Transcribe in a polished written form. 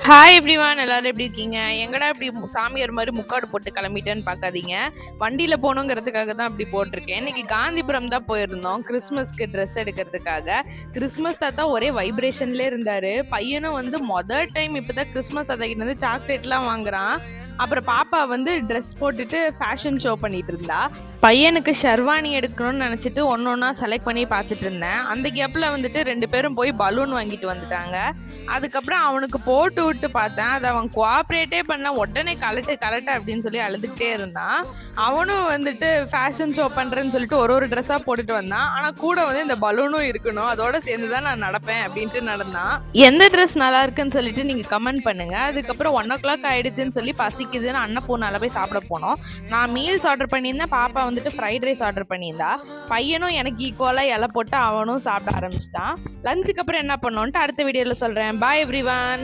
Hi everyone, எல்லாரும் எப்படி இருக்கீங்க? எங்கடா இப்படி சாமியார் மாதிரி முக்காடு போட்டு கிளம்பிட்டேன்னு பார்க்காதீங்க. வண்டியில் போகணுங்கிறதுக்காக தான் அப்படி போட்டிருக்கேன். இன்னைக்கு காந்திபுரம் தான் போயிருந்தோம் கிறிஸ்மஸ்க்கு ட்ரெஸ் எடுக்கிறதுக்காக. கிறிஸ்மஸ் தாத்தா ஒரே வைப்ரேஷன்லேயே இருந்தார். பையனும் வந்து மொதல் டைம் இப்போ தான் கிறிஸ்மஸ் தாத்தா கிட்ட வந்து சாக்லேட்லாம் வாங்குறான். அப்புறம் பாப்பா வந்து ட்ரெஸ் போட்டுட்டு ஃபேஷன் ஷோ பண்ணிட்டு இருந்தா. பையனுக்கு ஷெர்வானி எடுக்கணும்னு நினச்சிட்டு ஒன்று ஒன்றா செலக்ட் பண்ணி பார்த்துட்டு இருந்தேன். அந்த கேப்பில் வந்துட்டு 2 பேரும் போய் பலூன் வாங்கிட்டு வந்துட்டாங்க. அதுக்கப்புறம் அவனுக்கு போட்டு விட்டு பார்த்தேன். அதை அவன் கோஆப்ரேட்டே பண்ண உடனே கலட்டு அப்படின்னு சொல்லி அழுதுகிட்டே இருந்தான். அவனும் வந்துட்டு ஃபேஷன் ஷோ பண்ணுறேன்னு சொல்லிட்டு ஒரு ட்ரெஸ்ஸாக போட்டுட்டு வந்தான். ஆனால் கூட வந்து இந்த பலூனும் இருக்கணும், அதோட சேர்ந்து தான் நான் நடப்பேன் அப்படின்ட்டு நடந்தான். எந்த ட்ரெஸ் நல்லா இருக்குன்னு சொல்லிட்டு நீங்கள் கமெண்ட் பண்ணுங்கள். அதுக்கப்புறம் 1 o'clock ஆயிடுச்சுன்னு சொல்லி பசிக்குதுன்னு அன்னப்பூர்ணால போய் சாப்பிட போனோம். நான் மீல்ஸ் ஆர்டர் பண்ணியிருந்தேன், பாப்பா வந்துட்டு ஃப்ரைட் ரைஸ் ஆர்டர் பண்ணியிருந்தா. பையனும் எனக்கு ஈக்குவலாக இலை போட்டு அவனும் சாப்பிட ஆரம்பிச்சிட்டான். லஞ்சுக்கு அப்புறம் என்ன பண்ணோன்ட்டு அடுத்த வீடியோவில் சொல்கிறேன். பாய் எவ்ரிவான்.